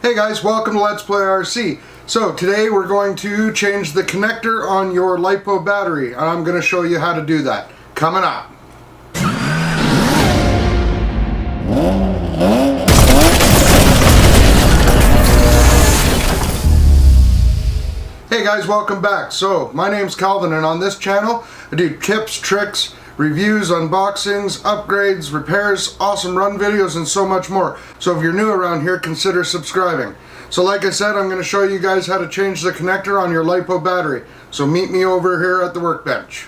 Hey guys, welcome to Let's Play RC. So today we're going to change the connector on your Lipo battery, and I'm going to show you how to do that. Coming up. Hey guys, welcome back. So my name's Calvin, and on this channel I do tips, tricks, reviews, unboxings, upgrades, repairs, awesome run videos, and so much more. So if you're new around here, consider subscribing. So like I said, I'm going to show you guys how to change the connector on your Lipo battery. So meet me over here at the workbench.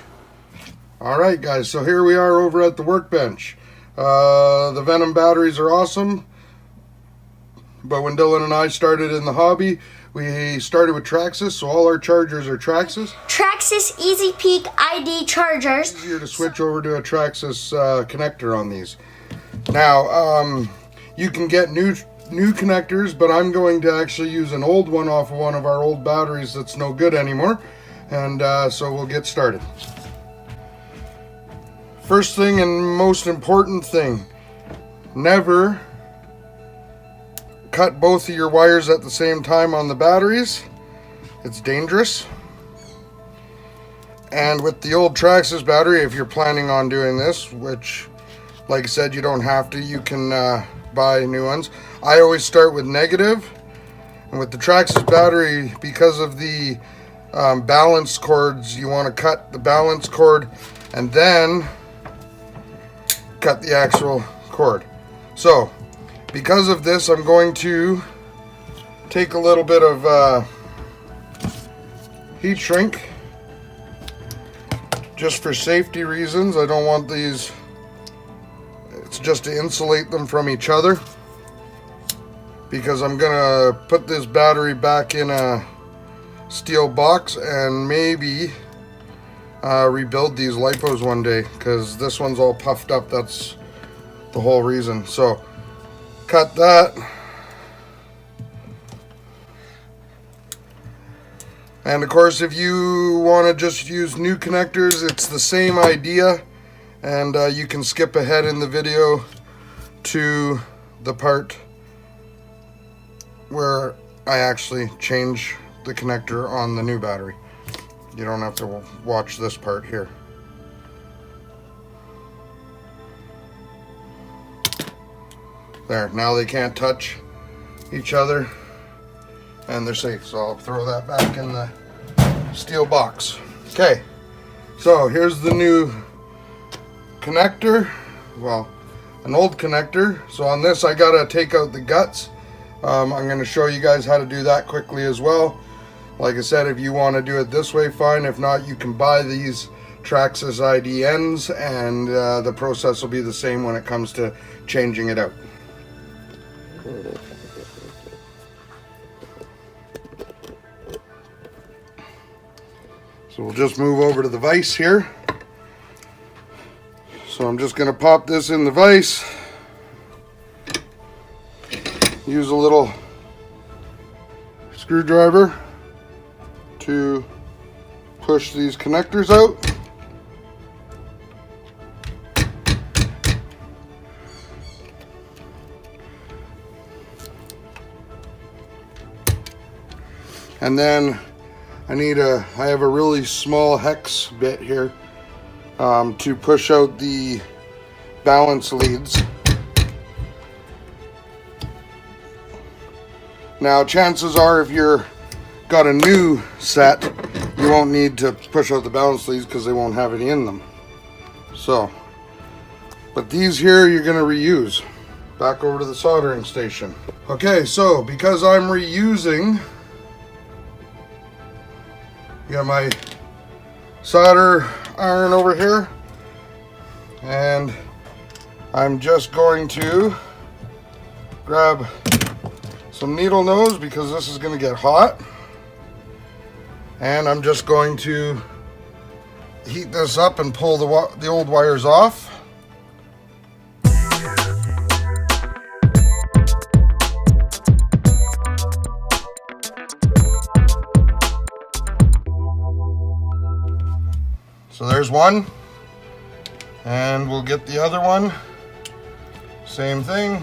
Alright guys, so here we are over at the workbench. The Venom batteries are awesome, but when Dylan and I started in the hobby, we started with Traxxas, so all our chargers are Traxxas. Traxxas Easy Peak ID chargers. It's easier to switch over to a Traxxas connector on these. Now, you can get new connectors, but I'm going to actually use an old one off of one of our old batteries that's no good anymore. And so we'll get started. First thing and most important thing, never cut both of your wires at the same time on the batteries. It's dangerous. And with the old Traxxas battery, if you're planning on doing this, which like I said, you don't have to, you can buy new ones. I always start with negative, and with the Traxxas battery, because of the balance cords, you want to cut the balance cord and then cut the actual cord. So because of this, I'm going to take a little bit of heat shrink just for safety reasons. I don't want these, it's just to insulate them from each other, because I'm gonna put this battery back in a steel box and maybe rebuild these Lipos one day, because this one's all puffed up. That's the whole reason. So cut that. And of course, if you want to just use new connectors, it's the same idea, and you can skip ahead in the video to the part where I actually change the connector on the new battery. You don't have to watch this part here. There, now they can't touch each other and they're safe. So I'll throw that back in the steel box. Okay, so here's the new connector. Well, an old connector. So on this, I gotta take out the guts. I'm gonna show you guys how to do that quickly as well. Like I said, if you want to do it this way, fine. If not, you can buy these Traxxas IDNs, and the process will be the same when it comes to changing it out. So we'll just move over to the vise here. So I'm just going to pop this in the vise. Use a little screwdriver to push these connectors out. And then I have a really small hex bit here to push out the balance leads. Now, chances are, if you're got a new set, you won't need to push out the balance leads because they won't have any in them. So, but these here you're going to reuse. Back over to the soldering station. Okay, so because I'm reusing, got my solder iron over here, and I'm just going to grab some needle nose because this is going to get hot, and I'm just going to heat this up and pull the old wires off. So there's one, and we'll get the other one. Same thing.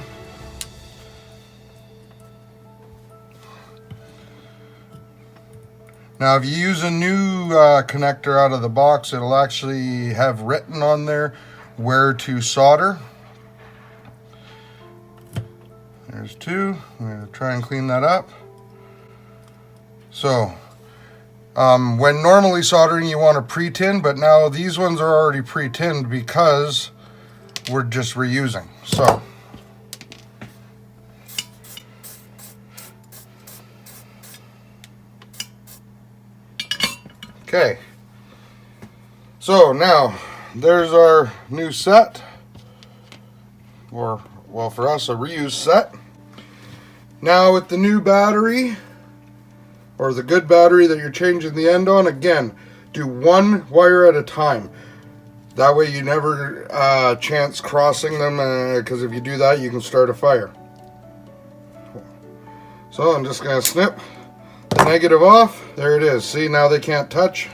Now if you use a new connector out of the box, it'll actually have written on there where to solder. There's two. I'm going to try and clean that up. So when normally soldering you want to pre-tin, but now these ones are already pre-tinned because we're just reusing. So okay, so now there's our new set, or well, for us, a reuse set. Now with the new battery, or the good battery that you're changing the end on, again, do one wire at a time. That way you never chance crossing them, because if you do that, you can start a fire. So I'm just going to snip the negative off. There it is. See, now they can't touch.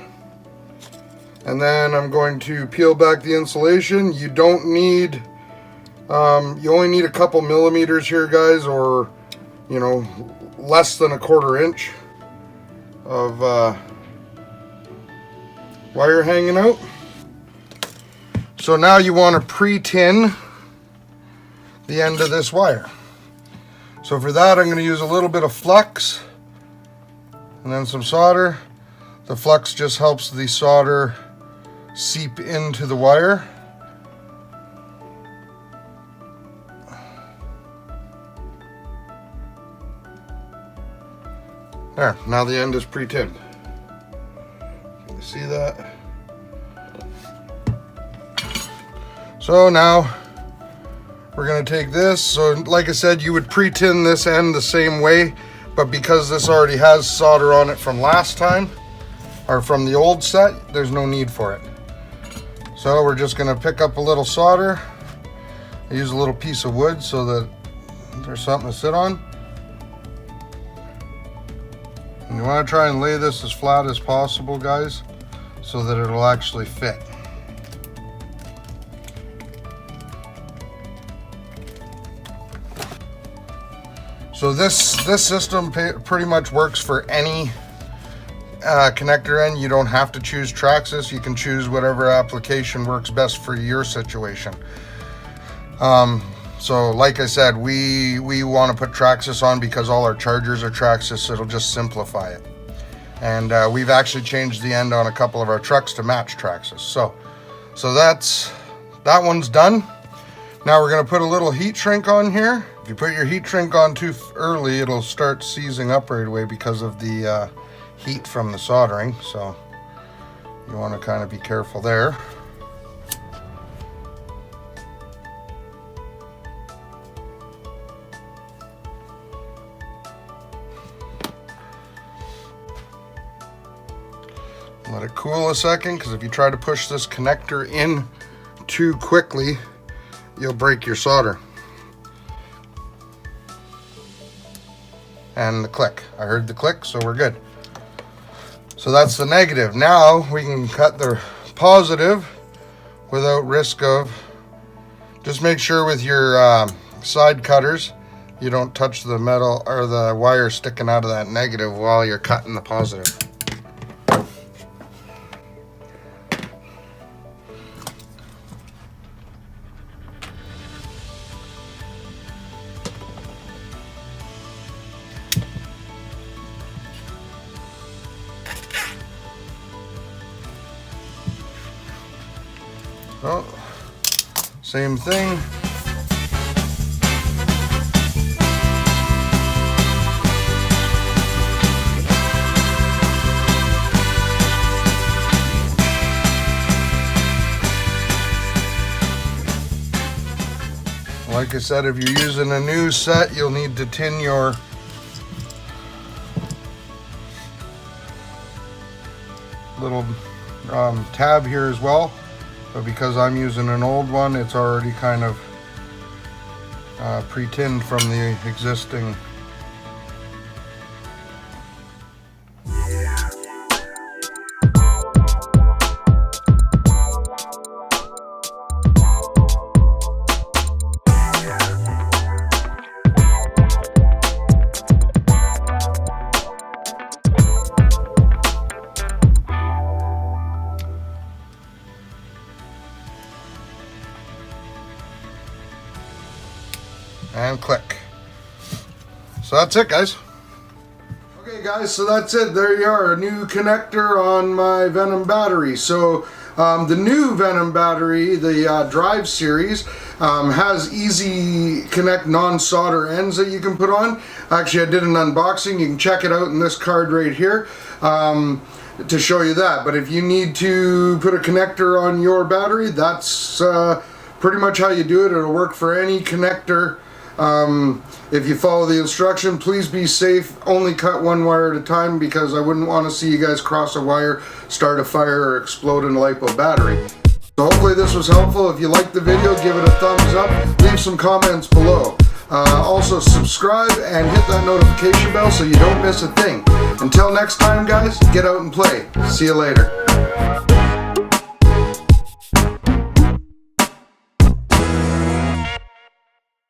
And then I'm going to peel back the insulation. You don't need, you only need a couple millimeters here, guys, or, you know, less than a 1/4 inch of wire hanging out. So now you want to pre-tin the end of this wire. So for that, I'm going to use a little bit of flux and then some solder. The flux just helps the solder seep into the wire. There, now the end is pre-tinned. You see that? So now we're going to take this. So like I said, you would pre-tin this end the same way, but because this already has solder on it from last time, or from the old set, there's no need for it. So we're just going to pick up a little solder. I use a little piece of wood so that there's something to sit on. And you want to try and lay this as flat as possible, guys, so that it'll actually fit. So this system pretty much works for any connector end. You don't have to choose Traxxas. You can choose whatever application works best for your situation. So like I said, we want to put Traxxas on because all our chargers are Traxxas, so it'll just simplify it. And we've actually changed the end on a couple of our trucks to match Traxxas. So that one's done. Now we're going to put a little heat shrink on here. If you put your heat shrink on too early, it'll start seizing up right away because of the heat from the soldering. So you want to kind of be careful there. Let it cool a second, because if you try to push this connector in too quickly, you'll break your solder. And the click. I heard the click, so we're good. So that's the negative. Now we can cut the positive without risk of, just make sure with your side cutters you don't touch the metal or the wire sticking out of that negative while you're cutting the positive. Oh, same thing. Like I said, if you're using a new set, you'll need to tin your little tab here as well. But because I'm using an old one, it's already kind of pre-tinned from the existing. So that's it, guys. Okay guys, so that's it. There you are, a new connector on my Venom battery. So the new Venom battery, the Drive series, has easy connect non-solder ends that you can put on. Actually, I did an unboxing. You can check it out in this card right here to show you that. But if you need to put a connector on your battery, that's pretty much how you do it. It'll work for any connector. If you follow the instruction, please be safe. Only cut one wire at a time, because I wouldn't want to see you guys cross a wire, start a fire, or explode an LiPo battery. So hopefully this was helpful. If you liked the video, give it a thumbs up. Leave some comments below. Also subscribe and hit that notification bell so you don't miss a thing. Until next time guys, get out and play. See you later.